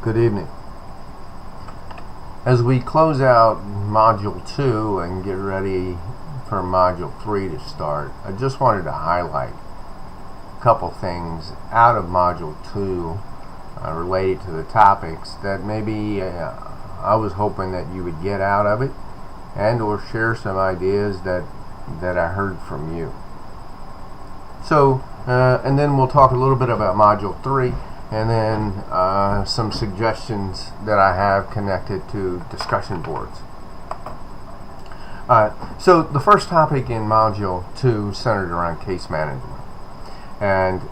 Good evening. As we close out Module 2 and get ready for Module 3 to start, I just wanted to highlight a couple things out of Module 2 related to the topics that maybe I was hoping that you would get out of it, and or share some ideas that I heard from you. So, and then we'll talk a little bit about Module 3, and then some suggestions that I have connected to discussion boards. So the first topic in Module 2 centered around case management. And,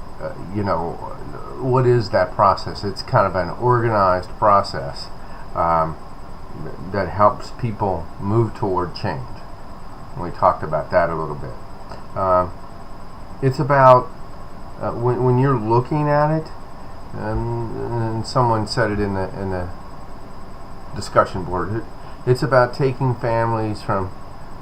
what is that process? It's kind of an organized process that helps people move toward change. And we talked about that a little bit. It's about when you're looking at it, and someone said it in the discussion board. It's about taking families from,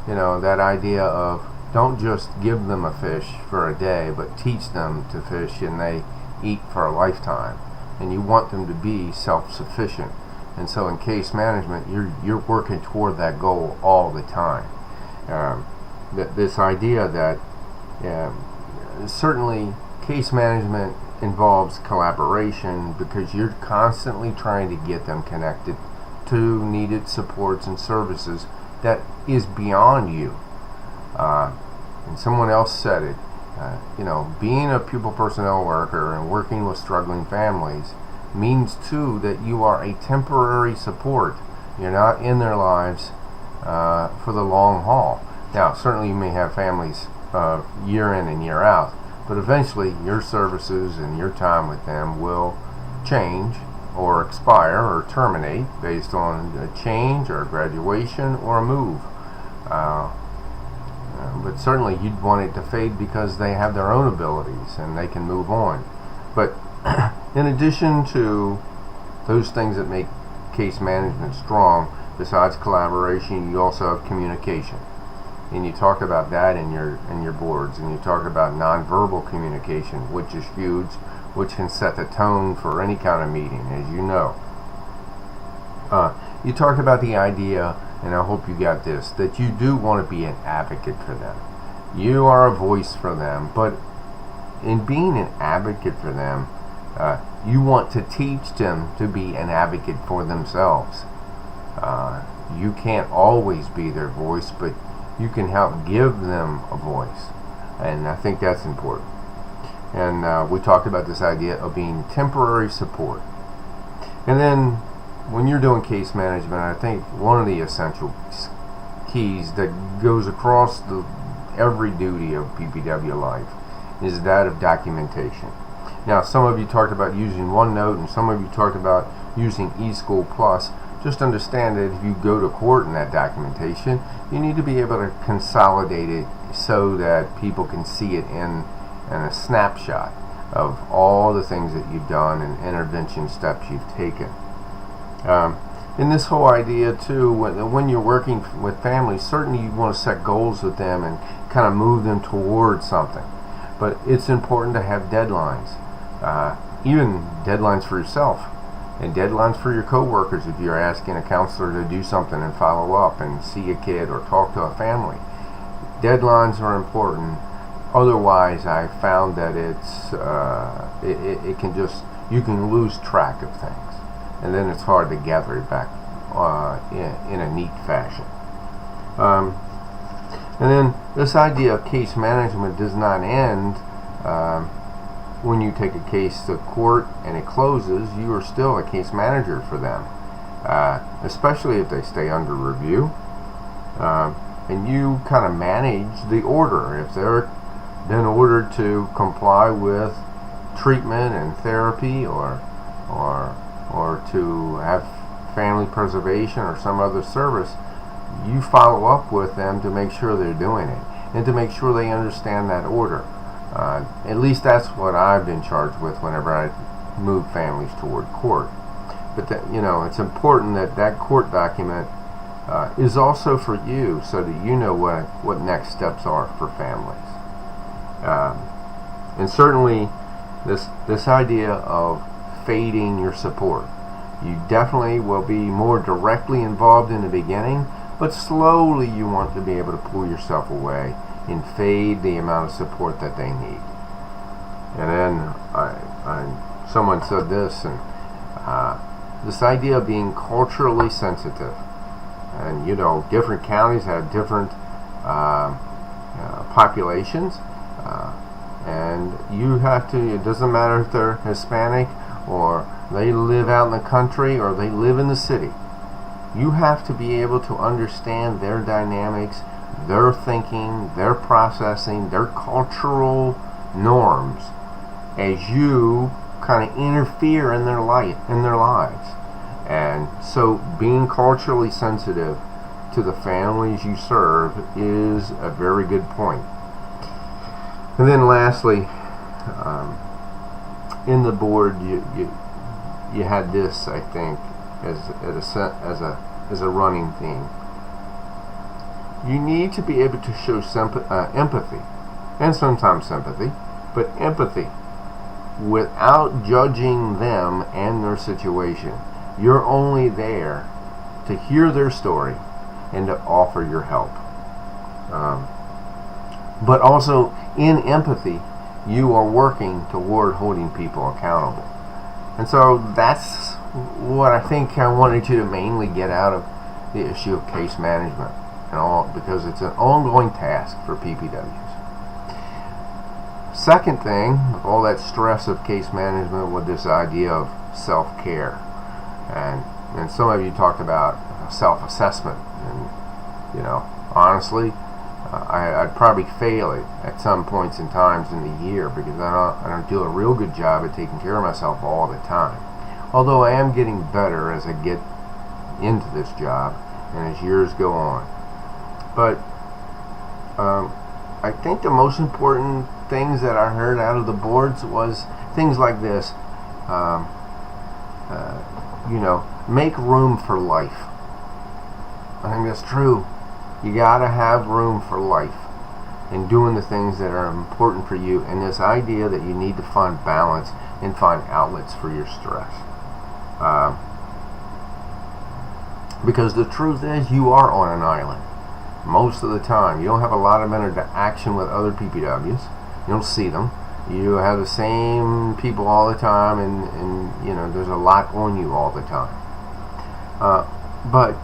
that idea of don't just give them a fish for a day, but teach them to fish and they eat for a lifetime. And you want them to be self-sufficient. And so in case management, you're working toward that goal all the time. This idea that certainly case management involves collaboration, because you're constantly trying to get them connected to needed supports and services that is beyond you. And someone else said it, being a pupil personnel worker and working with struggling families means too that you are a temporary support. You're not in their lives for the long haul. Now, certainly you may have families year in and year out, but eventually your services and your time with them will change or expire or terminate based on a change or a graduation or a move. But certainly you'd want it to fade because they have their own abilities and they can move on. But in addition to those things that make case management strong, besides collaboration, you also have communication. And you talk about that in your boards, and you talk about nonverbal communication, which is huge, which can set the tone for any kind of meeting, as you know. You talked about the idea, and I hope you got this, that you do want to be an advocate for them. You are a voice for them, but in being an advocate for them, you want to teach them to be an advocate for themselves. You can't always be their voice, but you can help give them a voice, and I think that's important. And we talked about this idea of being temporary support. And then when you're doing case management, I think one of the essential keys that goes across every duty of PPW life is that of documentation. Now, some of you talked about using OneNote, and some of you talked about using eSchool Plus. Just understand that if you go to court in that documentation, you need to be able to consolidate it so that people can see it in a snapshot of all the things that you've done and intervention steps you've taken. In this whole idea too, when you're working with families, certainly you want to set goals with them and kind of move them towards something. But it's important to have deadlines, even deadlines for yourself. And deadlines for your coworkers if you're asking a counselor to do something and follow up and see a kid or talk to a family. Deadlines are important. Otherwise, I found that it can just, you can lose track of things, and then it's hard to gather it back in a neat fashion. And then this idea of case management does not end when you take a case to court and it closes. You are still a case manager for them, especially if they stay under review. And you kind of manage the order. If they're been ordered to comply with treatment and therapy, or to have family preservation or some other service, you follow up with them to make sure they're doing it and to make sure they understand that order. At least that's what I've been charged with whenever I move families toward court. But it's important that that court document is also for you, so that you know what next steps are for families. And certainly this idea of fading your support. You definitely will be more directly involved in the beginning, but slowly you want to be able to pull yourself away and fade the amount of support that they need. And then someone said this, and this idea of being culturally sensitive. And different counties have different populations, and you have to, it doesn't matter if they're Hispanic or they live out in the country or they live in the city. You have to be able to understand their dynamics, their thinking, their processing, their cultural norms as you kind of interfere in their lives. And so being culturally sensitive to the families you serve is a very good point. And then lastly, in the board you had this, I think, as a running theme. You need to be able to show empathy, and sometimes sympathy, but empathy without judging them and their situation. You're only there to hear their story and to offer your help. But also, in empathy, you are working toward holding people accountable. And so that's what I think I wanted you to mainly get out of the issue of case management, because it's an ongoing task for PPWs. Second thing, with all that stress of case management, with this idea of self-care. And some of you talked about self-assessment, and honestly, I'd probably fail it at some points and times in the year, because I don't do a real good job at taking care of myself all the time. Although I am getting better as I get into this job and as years go on. But I think the most important things that I heard out of the boards was things like this. Make room for life. I think that's true. You gotta have room for life and doing the things that are important for you, and this idea that you need to find balance and find outlets for your stress. Because the truth is, you are on an island most of the time. You don't have a lot of interaction with other PPWs. You don't see them. You have the same people all the time, and there's a lot on you all the time. But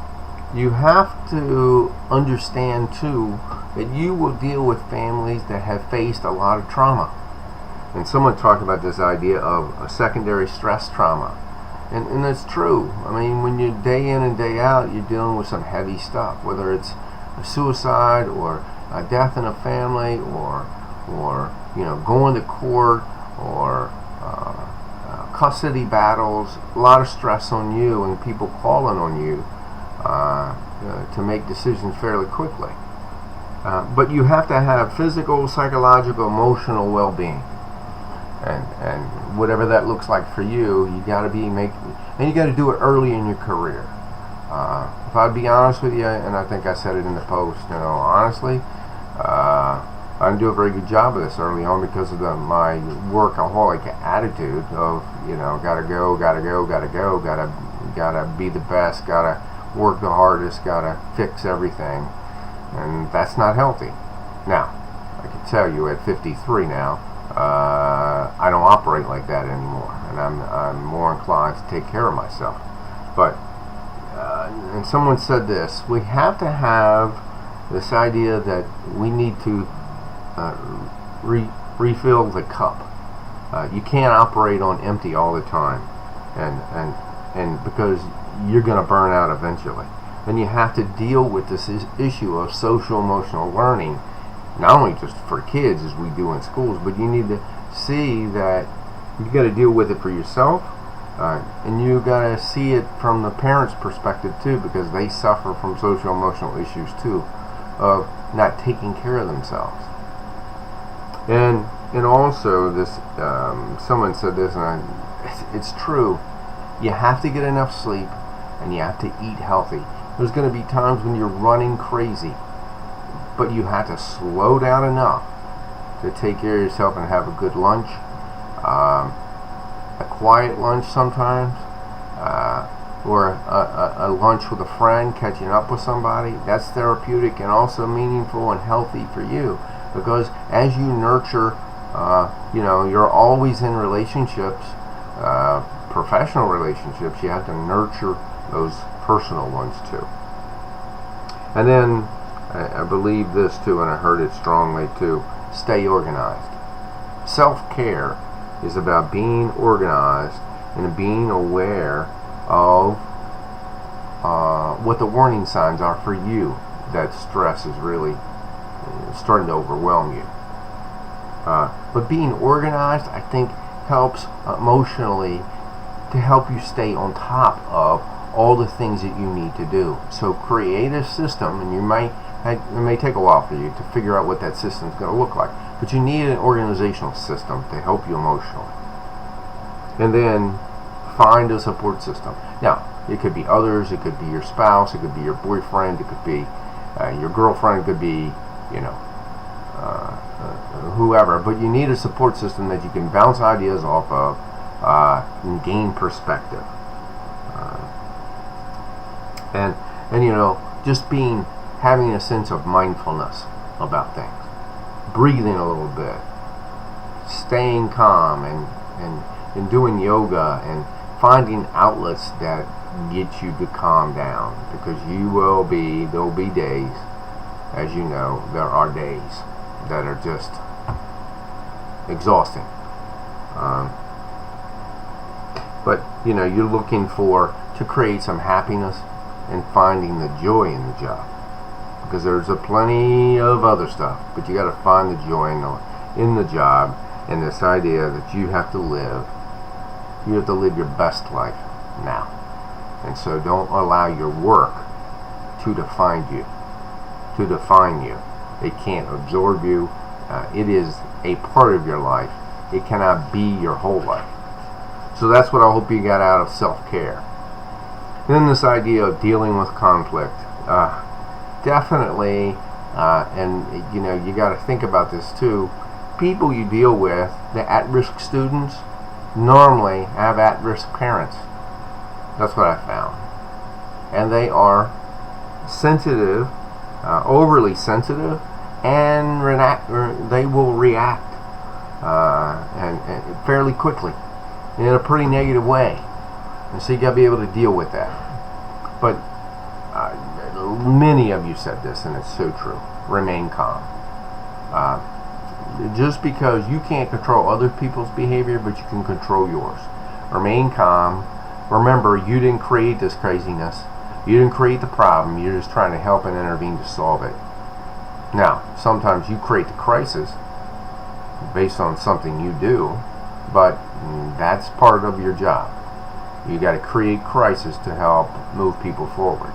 you have to understand too that you will deal with families that have faced a lot of trauma. And someone talked about this idea of a secondary stress trauma. And that's true. I mean, when you're day in and day out, you're dealing with some heavy stuff, whether it's a suicide or a death in a family, or going to court, or custody battles. A lot of stress on you and people calling on you to make decisions fairly quickly. But you have to have physical, psychological, emotional well-being. And whatever that looks like for you, you got to and you got to do it early in your career. If I'd be honest with you, and I think I said it in the post, honestly, I didn't do a very good job of this early on because of my workaholic attitude of, gotta be the best, gotta work the hardest, gotta fix everything, and that's not healthy. Now, I can tell you at 53 now, I don't operate like that anymore, and I'm more inclined to take care of myself. But and someone said this: we have to have this idea that we need to refill the cup. You can't operate on empty all the time, and because you're going to burn out eventually. And you have to deal with this issue of social emotional learning, not only just for kids as we do in schools, but you need to see that you got to deal with it for yourself, and you got to see it from the parents' perspective too, because they suffer from social emotional issues too, of not taking care of themselves. And also this, someone said this, and it's true. You have to get enough sleep, and you have to eat healthy. There's going to be times when you're running crazy, but you have to slow down enough to take care of yourself and have a good lunch, a quiet lunch sometimes, or a lunch with a friend, catching up with somebody. That's therapeutic and also meaningful and healthy for you, because as you nurture, you're always in relationships, professional relationships. You have to nurture those personal ones too. And then I believe this too, and I heard it strongly too: stay organized. Self-care is about being organized and being aware of what the warning signs are for you that stress is really starting to overwhelm you. But being organized, I think, helps emotionally to help you stay on top of all the things that you need to do. So create a system, and it may take a while for you to figure out what that system is going to look like, but you need an organizational system to help you emotionally. And then find a support system. Now, it could be others, it could be your spouse, it could be your boyfriend, it could be your girlfriend, it could be, whoever. But you need a support system that you can bounce ideas off of and gain perspective. And just having a sense of mindfulness about things, breathing a little bit, staying calm, and doing yoga, and finding outlets that get you to calm down, because there'll be days, as you know, there are days that are just exhausting. But you're looking to create some happiness and finding the joy in the job, because there's a plenty of other stuff, but you got to find the joy in the job, and this idea that you have to live your best life now. And so don't allow your work to define you. It can't absorb you. It is a part of your life. It cannot be your whole life. So that's what I hope you got out of self-care. Then this idea of dealing with conflict. Definitely, and you got to think about this too. People you deal with, the at-risk students, normally have at-risk parents. That's what I found. And they are sensitive, overly sensitive, and they will react and fairly quickly in a pretty negative way. And so you got to be able to deal with that. But many of you said this, and it's so true. Remain calm. Just because you can't control other people's behavior, but you can control yours. Remain calm. Remember, you didn't create this craziness. You didn't create the problem. You're just trying to help and intervene to solve it. Now, sometimes you create the crisis based on something you do, but that's part of your job. You got to create crisis to help move people forward,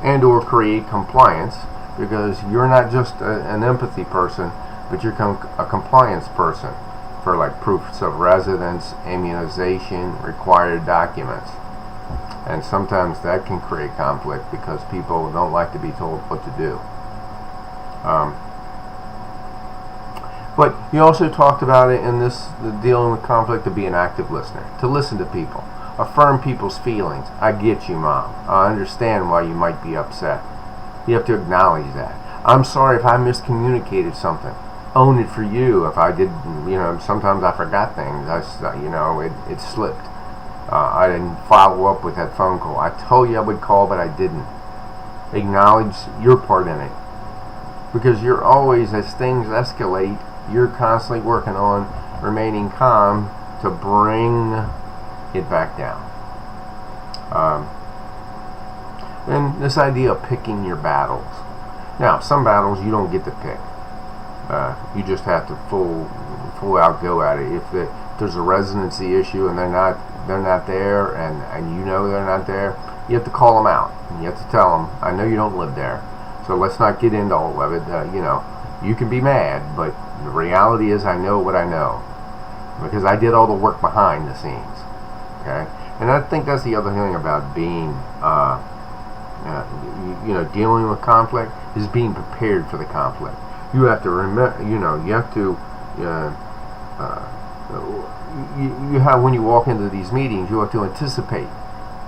and or create compliance, because you're not just an empathy person, but you're a compliance person for like proofs of residence, immunization, required documents. And sometimes that can create conflict because people don't like to be told what to do. But you also talked about it in the dealing with conflict, to be an active listener, to listen to people, affirm people's feelings. I get you, Mom. I understand why you might be upset. You have to acknowledge that. I'm sorry if I miscommunicated something. Own it for you. If I did, sometimes I forgot things. It slipped. I didn't follow up with that phone call. I told you I would call, but I didn't. Acknowledge your part in it. Because you're always, as things escalate, you're constantly working on remaining calm to bring it back down. And this idea of picking your battles. Now, some battles you don't get to pick. You just have to full out go at it. If there's a residency issue and they're not there, and they're not there, you have to call them out. And you have to tell them, I know you don't live there, so let's not get into all of it. You can be mad, but the reality is I know what I know, because I did all the work behind the scenes. Okay, and I think that's the other thing about being, dealing with conflict, is being prepared for the conflict. You have to remember, you have to you have, when you walk into these meetings, you have to anticipate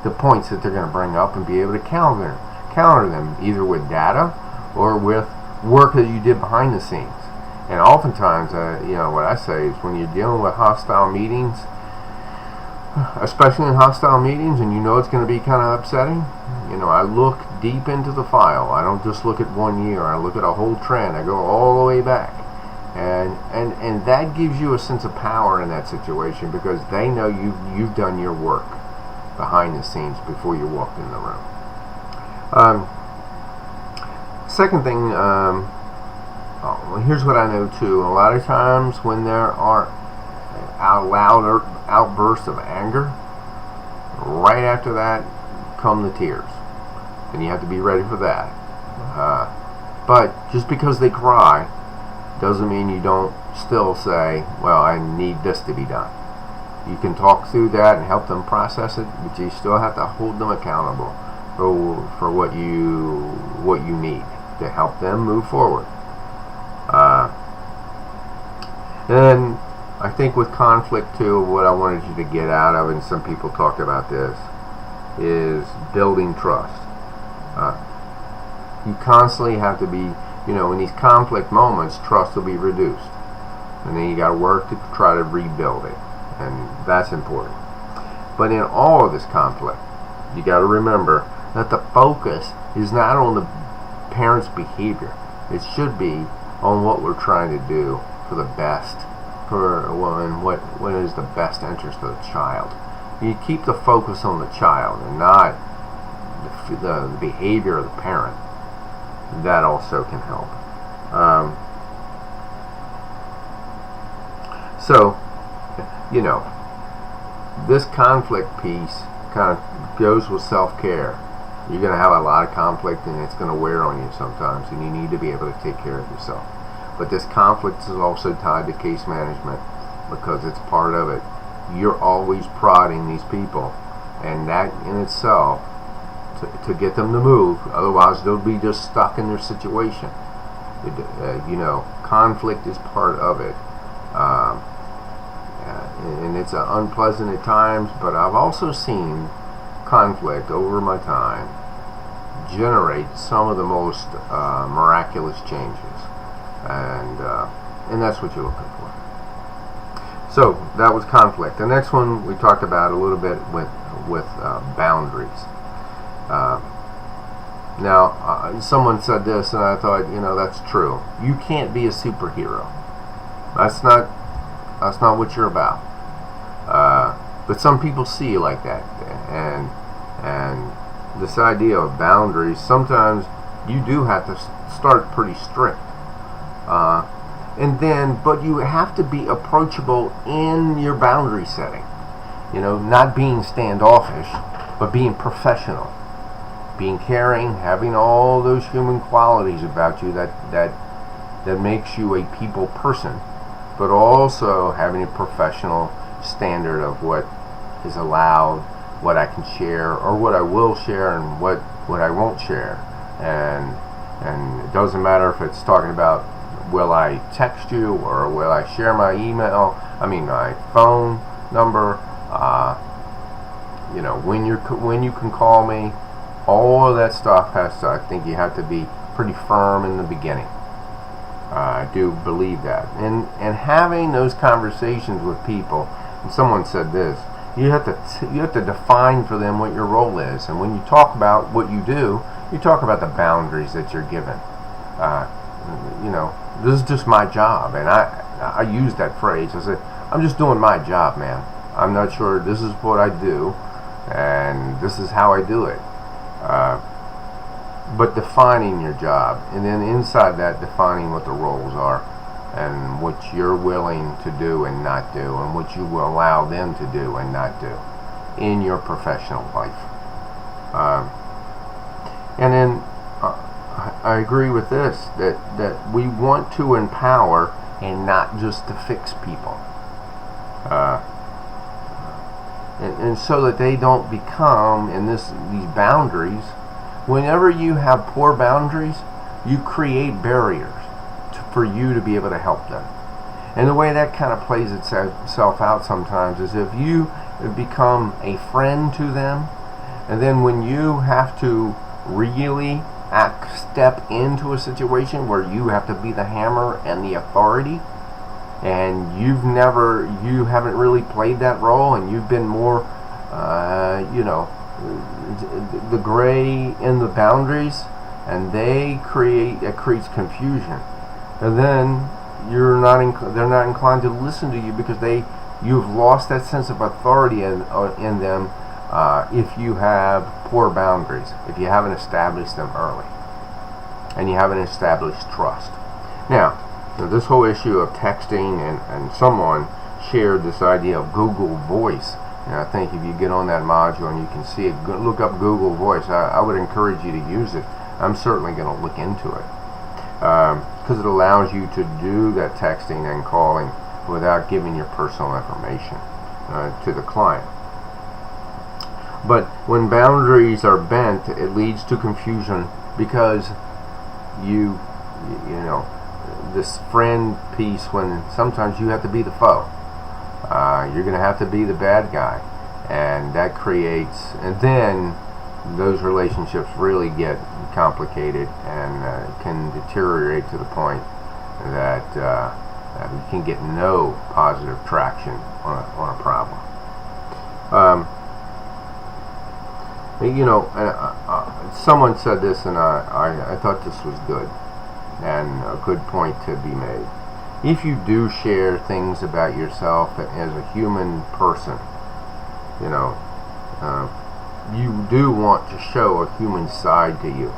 the points that they're going to bring up and be able to counter them either with data or with work that you did behind the scenes. And oftentimes, what I say is when you're dealing with hostile meetings, especially in hostile meetings, and you know it's going to be kind of upsetting, I look deep into the file. I don't just look at 1 year. I look at a whole trend. I go all the way back. And that gives you a sense of power in that situation because they know you've done your work behind the scenes before you walked in the room. Second thing, here's what I know too. A lot of times when there are loud outbursts of anger, right after that come the tears, and you have to be ready for that. But just because they cry doesn't mean you don't still say, well, I need this to be done. You can talk through that and help them process it, but you still have to hold them accountable for what you need to help them move forward. And I think with conflict too, what I wanted you to get out of, and some people talked about this, is building trust. You constantly have to be, in these conflict moments, trust will be reduced. And then you got to work to try to rebuild it. And that's important. But in all of this conflict, you got to remember that the focus is not on the parent's behavior. It should be on what we're trying to do for the best, and what is the best interest of the child. You keep the focus on the child and not the behavior of the parent. That also can help. So, this conflict piece kind of goes with self-care. You're going to have a lot of conflict and it's going to wear on you sometimes, and you need to be able to take care of yourself. But this conflict is also tied to case management because it's part of it. You're always prodding these people, and that in itself, to get them to move, otherwise they'll be just stuck in their situation. Conflict is part of it. And it's unpleasant at times, but I've also seen conflict over my time generate some of the most miraculous changes, and that's what you're looking for. So that was conflict. The next one we talked about a little bit with boundaries. Now, someone said this, and I thought, that's true. You can't be a superhero. That's not what you're about. But some people see you like that, and this idea of boundaries, sometimes you do have to start pretty strict. But you have to be approachable in your boundary setting. Not being standoffish, but being professional, being caring, having all those human qualities about you that makes you a people person, but also having a professional standard of what is allowed, what I can share, or what I will share, and what I won't share. And it doesn't matter if it's talking about will I text you or will I share my my phone number, when you can call me. All of that stuff I think you have to be pretty firm in the beginning. I do believe that. And having those conversations with people, and someone said this, you have to define for them what your role is. And when you talk about what you do, you talk about the boundaries that you're given. This is just my job, and I use that phrase. I said, I'm just doing my job, man. I'm not sure this is what I do, and this is how I do it. But defining your job, and then inside that, defining what the roles are, and what you're willing to do and not do, and what you will allow them to do and not do in your professional life. And then I agree with this, that we want to empower and not just to fix people. And so that they don't become, in these boundaries, whenever you have poor boundaries, you create barriers for you to be able to help them. And the way that kind of plays itself out sometimes is if you become a friend to them, and then when you have to really step into a situation where you have to be the hammer and the authority, and you haven't really played that role, and you've been more, the gray in the boundaries, and it creates confusion, and then they're not inclined to listen to you because you've lost that sense of authority in them. If you have poor boundaries, if you haven't established them early, and you haven't established trust. Now, this whole issue of texting, and someone shared this idea of Google Voice, and I think if you get on that module and you can see it, look up Google Voice. I would encourage you to use it. I'm certainly going to look into it because it allows you to do that texting and calling without giving your personal information to the client. But when boundaries are bent, it leads to confusion because you know, this friend piece, when sometimes you have to be the foe. You're going to have to be the bad guy, and that creates, and then those relationships really get complicated and can deteriorate to the point that you can get no positive traction on a problem. Someone said this, and I thought this was good and a good point to be made. If you do share things about yourself as a human person, you do want to show a human side to you,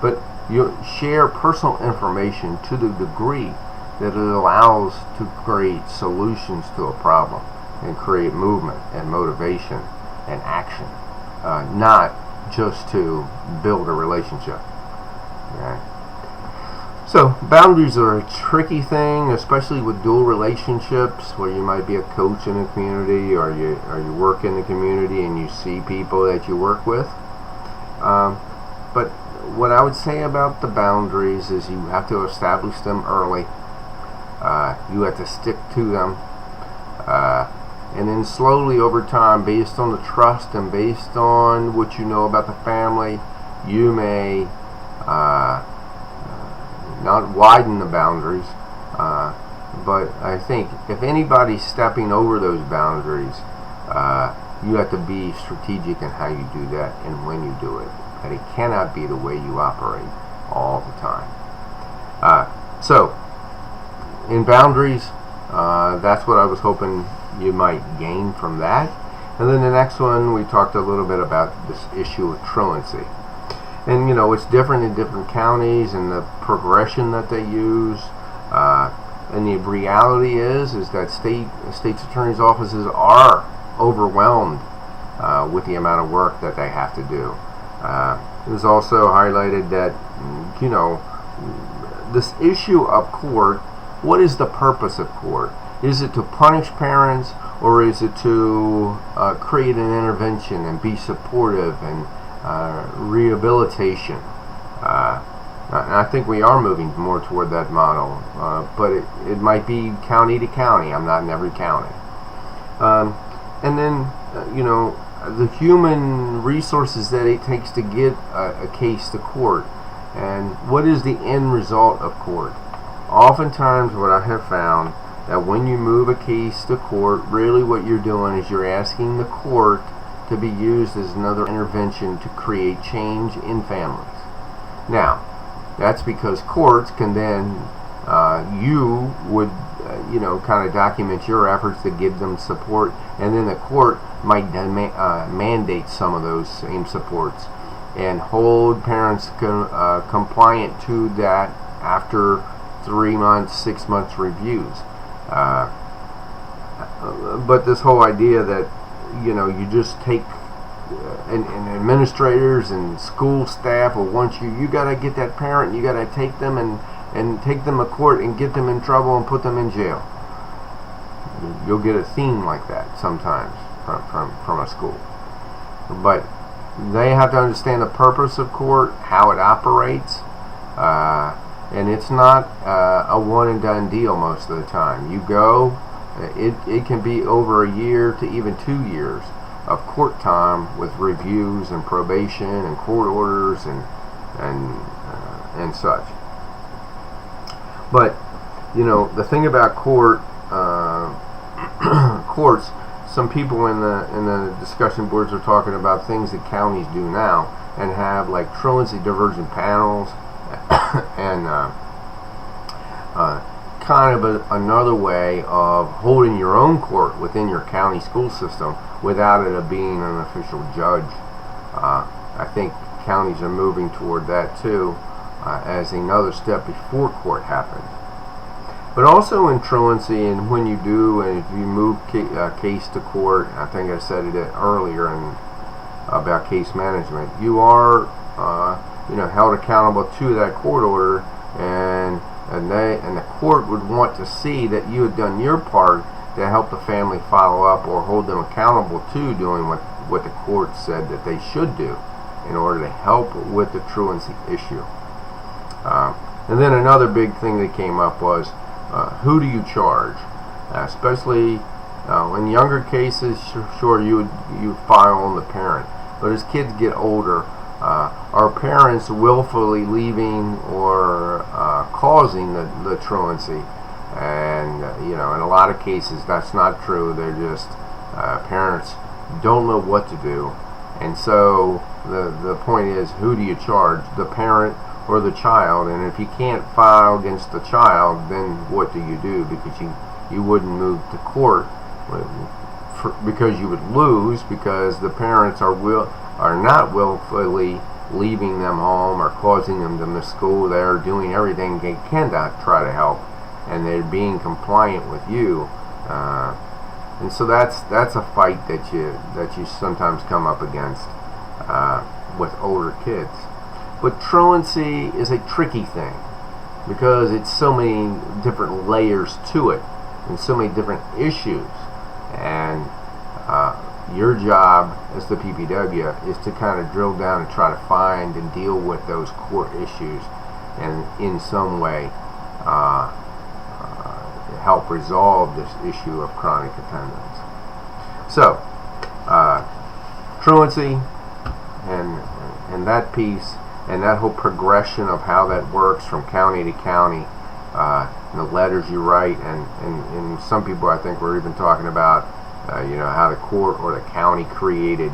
but you share personal information to the degree that it allows to create solutions to a problem and create movement and motivation and action, not just to build a relationship. Okay? So boundaries are a tricky thing, especially with dual relationships, where you might be a coach in a community, or you work in the community and you see people that you work with. But what I would say about the boundaries is you have to establish them early. You have to stick to them, and then slowly over time, based on the trust and based on what you know about the family, you may not widen the boundaries, but I think if anybody's stepping over those boundaries, you have to be strategic in how you do that and when you do it. And it cannot be the way you operate all the time. So, in boundaries, that's what I was hoping you might gain from that. And then the next one, we talked a little bit about this issue of truancy. And it's different in different counties and the progression that they use. And the reality is that state's attorney's offices are overwhelmed with the amount of work that they have to do. It was also highlighted that this issue of court. What is the purpose of court? Is it to punish parents, or is it to create an intervention and be supportive and rehabilitation? And I think we are moving more toward that model, but it might be county to county. I'm not in every county. And then, the human resources that it takes to get a case to court, and what is the end result of court. Oftentimes what I have found, that when you move a case to court, really what you're doing is you're asking the court to be used as another intervention to create change in families. Now, that's because courts can then, you would, kind of document your efforts to give them support, and then the court might mandate some of those same supports and hold parents compliant to that after 3 months, 6 months reviews. But this whole idea that you just take and administrators and school staff will want you got to get that parent, you got to take them and take them to court and get them in trouble and put them in jail. You'll get a theme like that sometimes from a school. But they have to understand the purpose of court, how it operates, and it's not a one and done deal most of the time. You go, it can be over a year to even 2 years of court time with reviews and probation and court orders and such. But you know, the thing about courts, some people in the discussion boards are talking about things that counties do now and have like truancy diversion panels and kind of another way of holding your own court within your county school system without it being an official judge. I think counties are moving toward that too, as another step before court happens. But also in truancy, and when you do, and if you move case to court, I think I said it earlier about case management, you are held accountable to that court order, and the court would want to see that you had done your part to help the family follow up or hold them accountable to doing what the court said that they should do in order to help with the truancy issue. And then another big thing that came up was who do you charge? Especially in younger cases, sure you file on the parent, but as kids get older, are parents willfully leaving or causing the truancy? And in a lot of cases that's not true. They're just parents don't know what to do, and so the point is, who do you charge, the parent or the child? And if you can't file against the child, then what do you do? Because you wouldn't move to court because you would lose, because the parents are not willfully leaving them home or causing them to miss school. They're doing everything they can to try to help, and they're being compliant with you. And so that's a fight that you sometimes come up against with older kids. But truancy is a tricky thing because it's so many different layers to it and so many different issues. And your job as the PPW is to kind of drill down and try to find and deal with those court issues and in some way help resolve this issue of chronic attendance. So, truancy and that piece, and that whole progression of how that works from county to county, the letters you write, and some people I think were even talking about how the court or the county created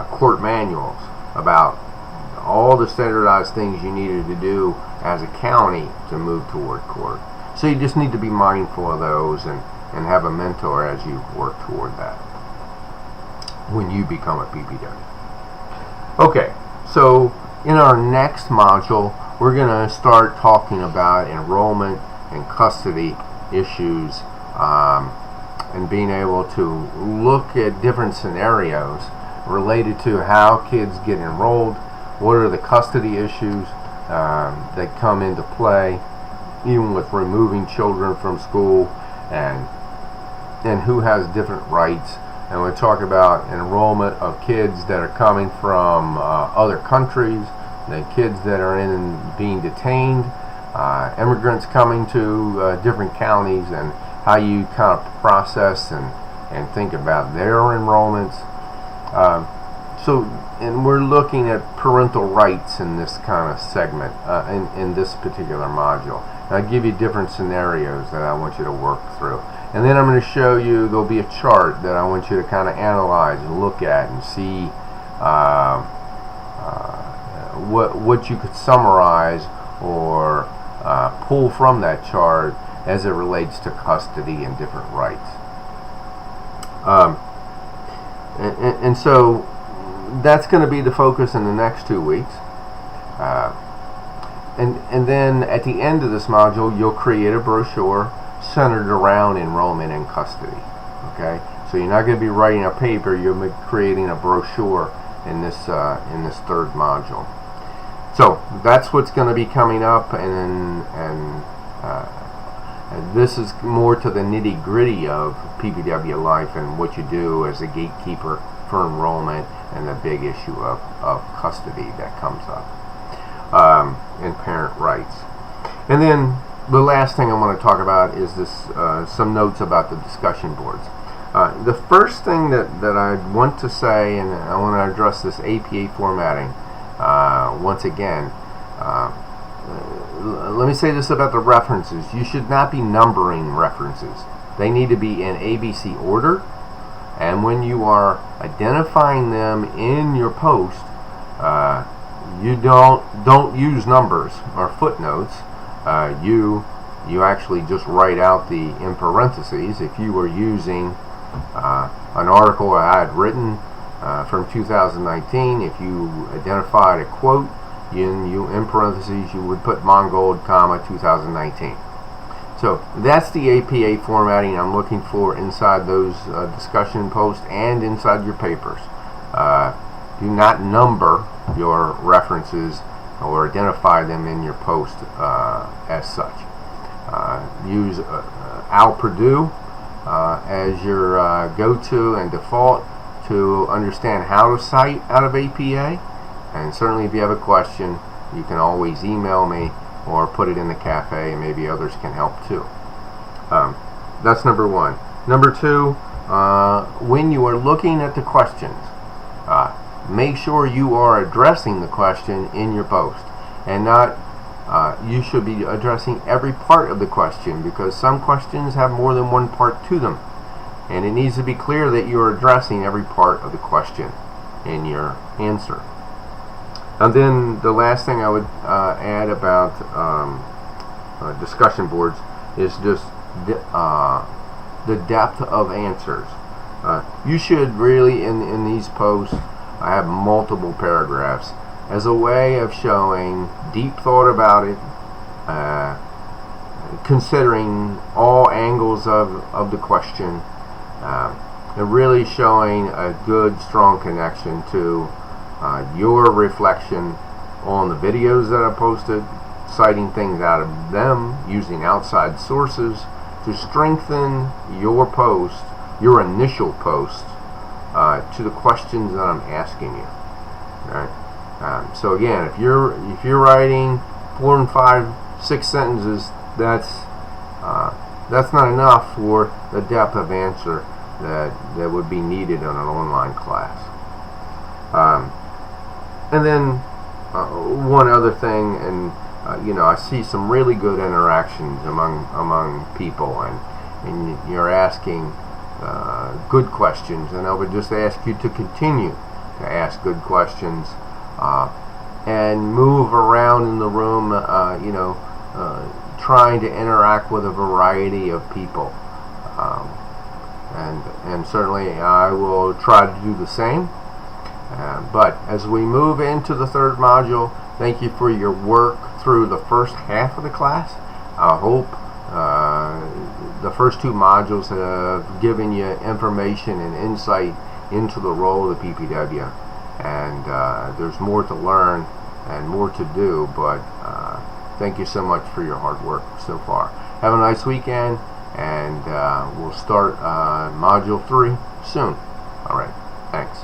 court manuals about all the standardized things you needed to do as a county to move toward court. So you just need to be mindful of those and have a mentor as you work toward that when you become a PPW. Okay, so in our next module, we're going to start talking about enrollment and custody issues, and being able to look at different scenarios related to how kids get enrolled, what are the custody issues that come into play, even with removing children from school, and who has different rights. And we'll talk about enrollment of kids that are coming from other countries, the kids that are being detained, immigrants coming to different counties, and how you kind of process and think about their enrollments. And we're looking at parental rights in this kind of segment, in this particular module. And I'll give you different scenarios that I want you to work through. And then I'm going to show you, there'll be a chart that I want you to kind of analyze and look at and see what you could summarize or pull from that chart as it relates to custody and different rights. And so that's going to be the focus in the next 2 weeks. And then at the end of this module, you'll create a brochure centered around enrollment and custody. Okay, so you're not going to be writing a paper; you'll be creating a brochure in this third module. So that's what's going to be coming up, and this is more to the nitty-gritty of PPW life and what you do as a gatekeeper for enrollment and the big issue of custody that comes up, and parent rights. And then the last thing I want to talk about is this some notes about the discussion boards. The first thing that I want to say, and I want to address this APA formatting once again. Let me say this about the references. You should not be numbering references. They need to be in ABC order, and when you are identifying them in your post, you don't use numbers or footnotes. You actually just write out the in parentheses. If you were using an article I had written from 2019, if you identified a quote, in parentheses you would put Mongold, comma 2019. So that's the APA formatting I'm looking for inside those discussion posts and inside your papers. Do not number your references or identify them in your post as such. Use Al Purdue as your go-to and default to understand how to cite out of APA. And certainly if you have a question, you can always email me or put it in the cafe, and maybe others can help too. That's number one. Number two, when you are looking at the questions, make sure you are addressing the question in your post, and not you should be addressing every part of the question, because some questions have more than one part to them, and it needs to be clear that you are addressing every part of the question in your answer. And then the last thing I would add about discussion boards is just the depth of answers. You should really, in these posts, have multiple paragraphs as a way of showing deep thought about it, considering all angles of the question, and really showing a good, strong connection to your reflection on the videos that I posted, citing things out of them, using outside sources to strengthen your post, your initial post, to the questions that I'm asking you. Right? So again, if you're writing 4 and 5, 6 sentences, that's not enough for the depth of answer that would be needed in an online class. And then one other thing, and I see some really good interactions among people, and you're asking good questions, and I would just ask you to continue to ask good questions and move around in the room, trying to interact with a variety of people, and certainly I will try to do the same. But as we move into the third module, thank you for your work through the first half of the class. I hope the first 2 modules have given you information and insight into the role of the PPW. And there's more to learn and more to do, but thank you so much for your hard work so far. Have a nice weekend, and we'll start Module 3 soon. All right, thanks.